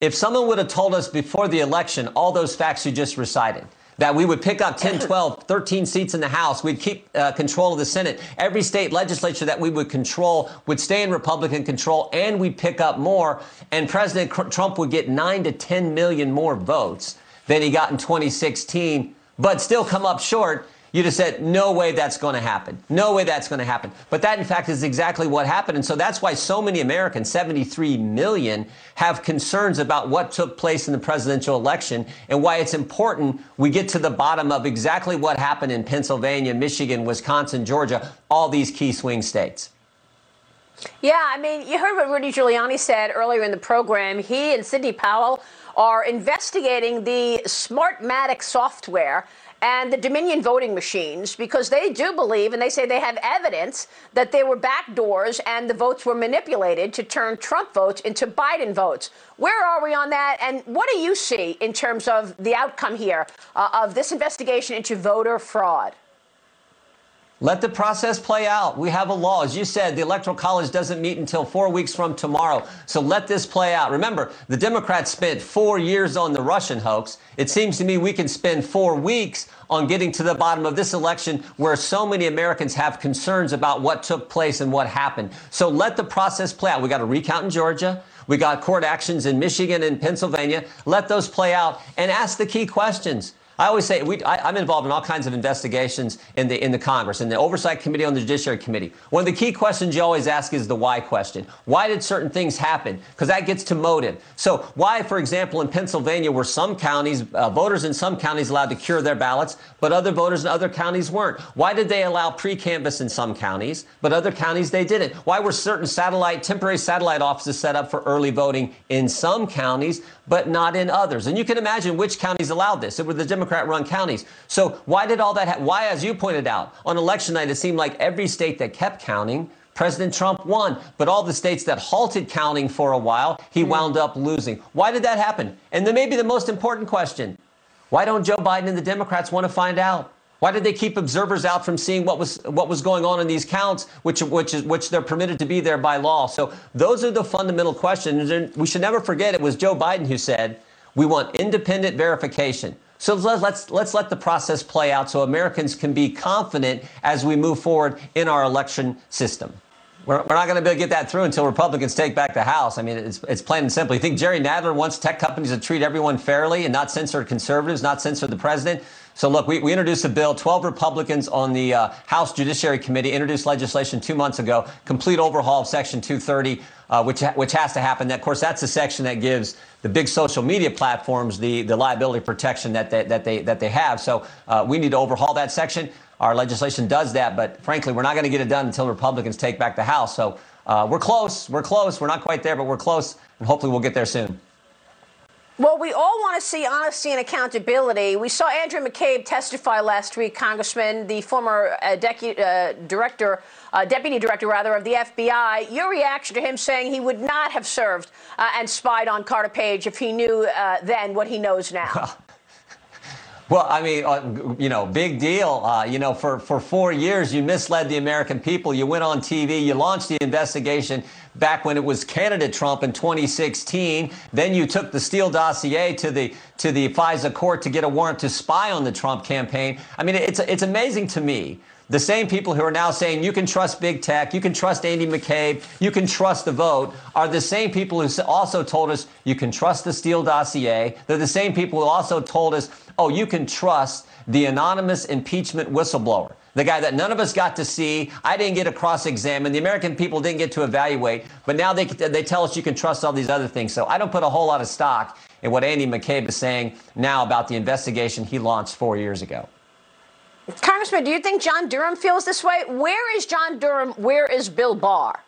If someone would have told us before the election all those facts you just recited, that we would pick up 10, 12, 13 seats in the House, we'd keep control of the Senate, every state legislature that we would control would stay in Republican control, and we'd pick up more, and President Trump would get 9 to 10 million more votes than he got in 2016, but still come up short, you'd have said, no way that's going to happen. No way that's going to happen. But that, in fact, is exactly what happened. And so that's why so many Americans, 73 million, have concerns about what took place in the presidential election and why it's important we get to the bottom of exactly what happened in Pennsylvania, Michigan, Wisconsin, Georgia, all these key swing states. Yeah, I mean, you heard what Rudy Giuliani said earlier in the program. He and Sidney Powell are investigating the Smartmatic software and the Dominion voting machines because they do believe, and they say they have evidence, that there were backdoors and the votes were manipulated to turn Trump votes into Biden votes. Where are we on that? And what do you see in terms of the outcome here of this investigation into voter fraud? Let the process play out. We have a law. As you said, the Electoral College doesn't meet until 4 weeks from tomorrow. So let this play out. Remember, the Democrats spent 4 years on the Russian hoax. It seems to me we can spend 4 weeks on getting to the bottom of this election where so many Americans have concerns about what took place and what happened. So let the process play out. We got a recount in Georgia. We got court actions in Michigan and Pennsylvania. Let those play out and ask the key questions. I always say I'm involved in all kinds of investigations in the Congress, in the Oversight Committee, on the Judiciary Committee. One of the key questions you always ask is the why question. Why did certain things happen? Because that gets to motive. So why, for example, in Pennsylvania were some counties, voters in some counties allowed to cure their ballots, but other voters in other counties weren't? Why did they allow pre-canvass in some counties, but other counties they didn't? Why were certain temporary satellite offices set up for early voting in some counties, but not in others? And you can imagine which counties allowed this. It were the Democrat-run counties. So why did all that happen? Why, as you pointed out, on election night, it seemed like every state that kept counting, President Trump won. But all the states that halted counting for a while, he wound up losing. Why did that happen? And then maybe the most important question, why don't Joe Biden and the Democrats want to find out? Why did they keep observers out from seeing what was going on in these counts, which they're permitted to be there by law? So those are the fundamental questions. And we should never forget it was Joe Biden who said, we want independent verification. So let's let the process play out so Americans can be confident as we move forward in our election system. We're not going to be able to get that through until Republicans take back the House. I mean, it's plain and simple. You think Jerry Nadler wants tech companies to treat everyone fairly and not censor conservatives, not censor the president? So look, we introduced a bill. 12 Republicans on the House Judiciary Committee introduced legislation 2 months ago, complete overhaul of Section 230, which has to happen. Of course, that's the section that gives the big social media platforms the liability protection that they have. So we need to overhaul that section. Our legislation does that, but frankly, we're not going to get it done until Republicans take back the House. So we're close. We're close. We're not quite there, but we're close, and hopefully we'll get there soon. Well, we all want to see honesty and accountability. We saw Andrew McCabe testify last week, Congressman, the former deputy director of the FBI. Your reaction to him saying he would not have served and spied on Carter Page if he knew then what he knows now? Well, I mean, big deal. For 4 years, you misled the American people. You went on TV. You launched the investigation back when it was candidate Trump in 2016. Then you took the Steele dossier to the FISA court to get a warrant to spy on the Trump campaign. I mean, it's amazing to me. The same people who are now saying you can trust big tech, you can trust Andy McCabe, you can trust the vote, are the same people who also told us you can trust the Steele dossier. They're the same people who also told us, oh, you can trust the anonymous impeachment whistleblower, the guy that none of us got to see. I didn't get to cross-examine. The American people didn't get to evaluate. But now they tell us you can trust all these other things. So I don't put a whole lot of stock in what Andy McCabe is saying now about the investigation he launched 4 years ago. Congressman, do you think John Durham feels this way? Where is John Durham? Where is Bill Barr?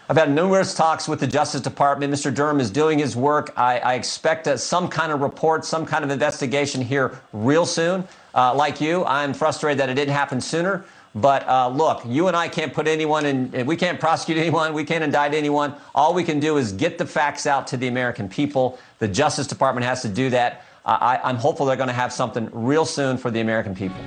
I've had numerous talks with the Justice Department. Mr. Durham is doing his work. I expect some kind of report, some kind of investigation here real soon. Like you, I'm frustrated that it didn't happen sooner. But look, you and I can't put anyone in, we can't prosecute anyone, we can't indict anyone. All we can do is get the facts out to the American people. The Justice Department has to do that. I'm hopeful they're going to have something real soon for the American people.